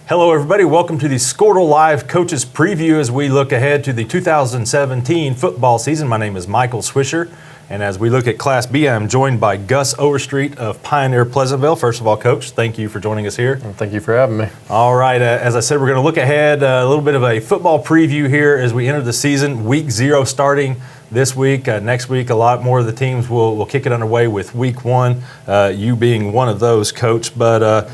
Hello, everybody. Welcome to the Squirtle Live Coaches Preview as we look ahead to the 2017 football season. My name is Michael Swisher, and as we look at Class B, I'm joined by Gus Overstreet of Pioneer Pleasantville. First of all, Coach, thank you for joining us here. Well, thank you for having me. All right. As I said, we're going to look ahead, a little bit of a football preview here as we enter the season. Week 0 starting this week. Next week, a lot more of the teams will kick it underway with Week 1, you being one of those, Coach. But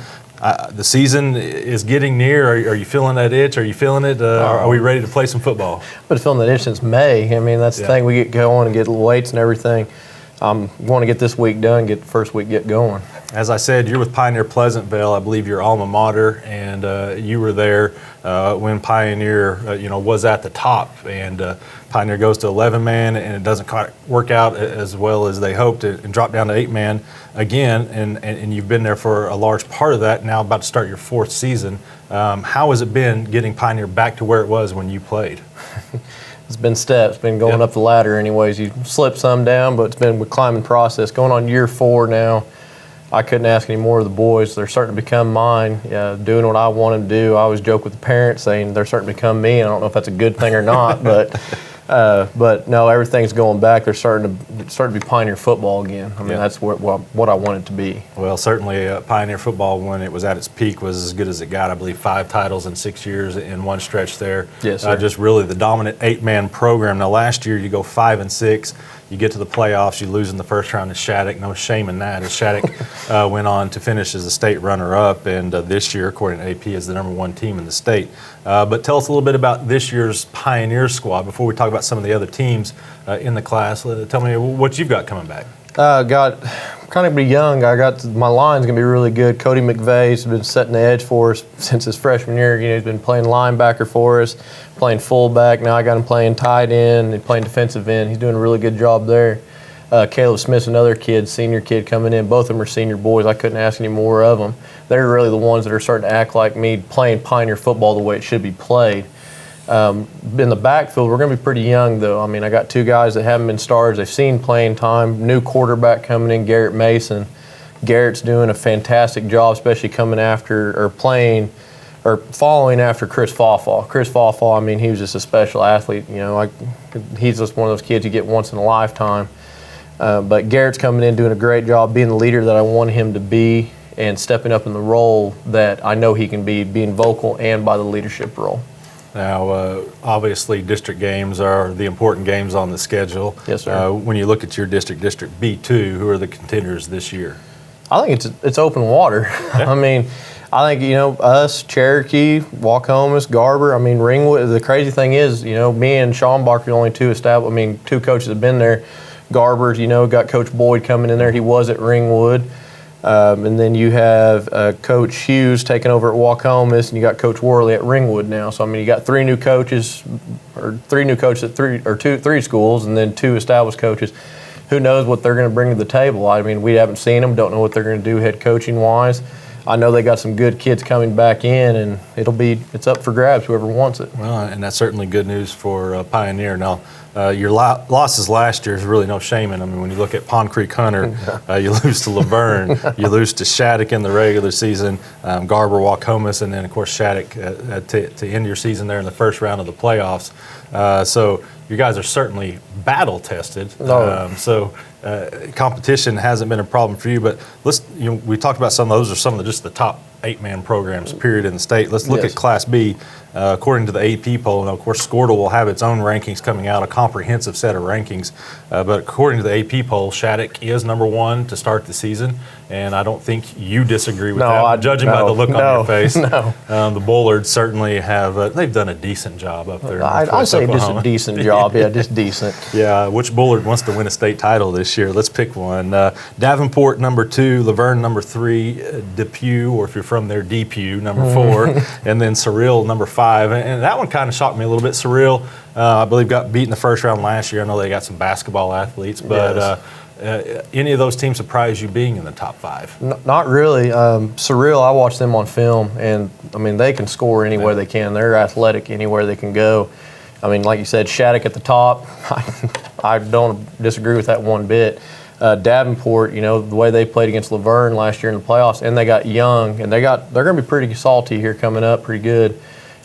the season is getting near. Are you feeling that itch? Are you feeling it? Are we ready to play some football? I've been feeling that itch since May. I mean, that's the thing. We get going and get weights and everything. Want to get this week done, get the first week get going. As I said, you're with Pioneer Pleasantville. I believe your alma mater, and you were there when Pioneer, was at the top. And Pioneer goes to 11-man, and it doesn't quite work out as well as they hoped, and drop down to 8-man again. And you've been there for a large part of that. Now about to start your 4th season. How has it been getting Pioneer back to where it was when you played? It's been steps, been going up the ladder anyways. You slip some down, but it's been a climbing process. Going on year 4 now. I couldn't ask any more of the boys. They're starting to become mine, doing what I want them to do. I always joke with the parents saying they're starting to become me. I don't know if that's a good thing or not, but no, everything's going back. They're starting to be Pioneer football again. I mean, that's what I want it to be. Well, certainly Pioneer football, when it was at its peak, was as good as it got. I believe 5 titles in 6 years in one stretch there. Yes, sir. Just really the dominant 8-man program. Now, last year you go 5-6. You get to the playoffs, you lose in the first round to Shattuck. No shame in that, as Shattuck went on to finish as the state runner-up, and this year, according to AP, is the #1 team in the state. But tell us a little bit about this year's Pioneer squad before we talk about some of the other teams in the class. Tell me what you've got coming back. Got kind of be young. I got my line's gonna be really good. Cody McVeigh's been setting the edge for us since his freshman year. He's been playing linebacker for us, playing fullback. Now I got him playing tight end and playing defensive end. He's doing a really good job there. Caleb Smith's another kid, senior kid coming in. Both of them are senior boys. I couldn't ask any more of them. They're really the ones that are starting to act like me, playing Pioneer football the way it should be played. In the backfield, we're going to be pretty young, though. I mean, I got 2 guys that haven't been stars. They've seen playing time. New quarterback coming in, Garrett Mason. Garrett's doing a fantastic job, especially coming after or playing or following after Chris Fawfall. Chris Fawfall, I mean, he was just a special athlete. He's just one of those kids you get once in a lifetime. But Garrett's coming in, doing a great job, being the leader that I want him to be and stepping up in the role that I know he can be, being vocal and by the leadership role. Now, obviously, district games are the important games on the schedule. Yes, sir. When you look at your district, District B2, who are the contenders this year? I think it's open water. I mean, I think, us, Cherokee, Waukomis, Garber, I mean, Ringwood. The crazy thing is, me and Sean Barker, the only 2 2 coaches have been there. Garber's, got Coach Boyd coming in there. He was at Ringwood. And then you have Coach Hughes taking over at Waukomis, and you got Coach Worley at Ringwood now. So I mean, you got 3 new coaches, or 3 new coaches at 3 schools, and then 2 established coaches. Who knows what they're going to bring to the table? I mean, we haven't seen them. Don't know what they're going to do head coaching wise. I know they got some good kids coming back in, and it's up for grabs, whoever wants it. Well, and that's certainly good news for Pioneer. Now, your losses last year is really no shame in them. I mean, when you look at Pond Creek Hunter, you lose to Laverne, you lose to Shattuck in the regular season, Garber, Waukomis, and then, of course, Shattuck to end your season there in the first round of the playoffs. So you guys are certainly battle-tested. So competition hasn't been a problem for you. But we talked about some of those are some of just the top 8-man programs, period, in the state. Let's look at Class B. According to the AP poll, and of course Squirtle will have its own rankings coming out, a comprehensive set of rankings. But according to the AP poll, Shattuck is #1 to start the season, and I don't think you disagree with that. Judging by the look on your face, the Bullards certainly have. They've done a decent job up there. I'd say just a decent job. Yeah, just decent. Yeah. Which Bullard wants to win a state title this year? Let's pick one. Davenport #2, Laverne #3, Depew, or if you're from there, Depew #4, and then Surreal #5. And that one kind of shocked me a little bit. Surreal, I believe, got beat in the first round last year. I know they got some basketball athletes, but any of those teams surprise you being in the top 5? Not really. Surreal, I watched them on film, and I mean, they can score anywhere they can. They're athletic anywhere they can go. I mean, like you said, Shattuck at the top. I don't disagree with that one bit. Davenport, you know, the way they played against Laverne last year in the playoffs, and they got young, and they're going to be pretty salty here coming up, pretty good.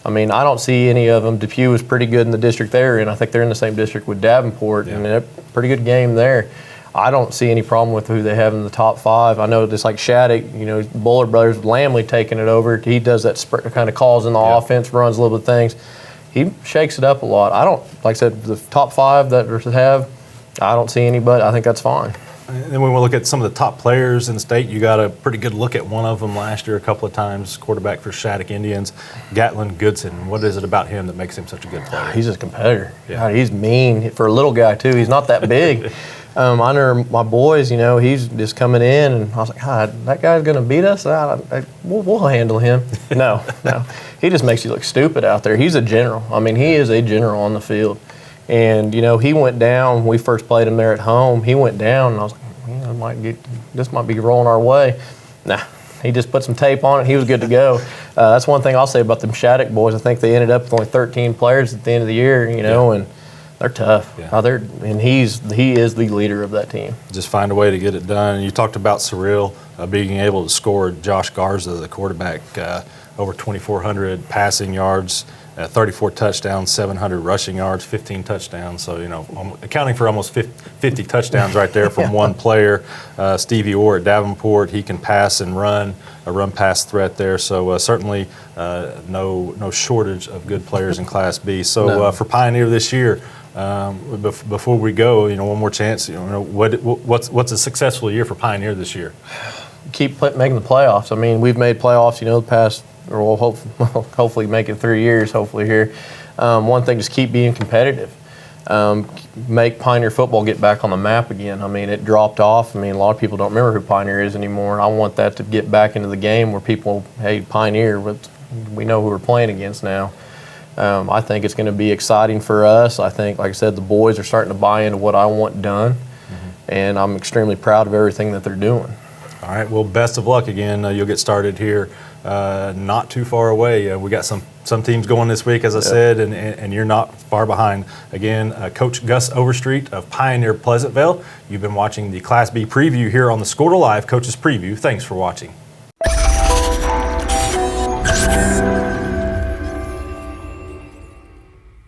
I mean, I don't see any of them. Depew was pretty good in the district they're in. I think they're in the same district with Davenport, and a pretty good game there. I don't see any problem with who they have in the top 5. I know just like Shattuck, you know, Buller Brothers, Lamley taking it over. He does that kind of calls in the offense, runs a little bit of things. He shakes it up a lot. I don't, like I said, the top 5 that have, I don't see anybody. I think that's fine. And when we look at some of the top players in the state, you got a pretty good look at one of them last year a couple of times, quarterback for Shattuck Indians, Gatlin Goodson. What is it about him that makes him such a good player? He's a competitor. Yeah. God, he's mean for a little guy, too. He's not that big. I know my boys, you know, he's just coming in, and I was like, God, that guy's going to beat us? We'll handle him. No. He just makes you look stupid out there. He's a general. I mean, he is a general on the field. And, you know, he went down. We first played him there at home. He went down, and I was like, this might be rolling our way. Nah, he just put some tape on it. He was good to go. That's one thing I'll say about them Shattuck boys. I think they ended up with only 13 players at the end of the year, you know, and they're tough. Yeah. And he is the leader of that team. Just find a way to get it done. You talked about Surreal being able to score. Josh Garza, the quarterback, over 2,400 passing yards, 34 touchdowns, 700 rushing yards, 15 touchdowns. So, you know, accounting for almost 50 touchdowns right there from one player. Stevie Orr at Davenport, he can pass and run, a run-pass threat there. So certainly no shortage of good players in Class B. So for Pioneer this year, before we go, you know, one more chance. You know, what's a successful year for Pioneer this year? Keep making the playoffs. I mean, we've made playoffs, you know, the past, or we'll hopefully make it 3 years. Hopefully here. One thing, just keep being competitive. Make Pioneer football get back on the map again. I mean, it dropped off. I mean, a lot of people don't remember who Pioneer is anymore. I want that to get back into the game where people, hey, Pioneer, we know who we're playing against now. I think it's going to be exciting for us. I think, like I said, the boys are starting to buy into what I want done, and I'm extremely proud of everything that they're doing. All right, well, best of luck again. You'll get started here not too far away. We got some teams going this week, as I said, and you're not far behind. Again, Coach Gus Overstreet of Pioneer Pleasantville. You've been watching the Class B preview here on the Score to Live Coaches Preview. Thanks for watching.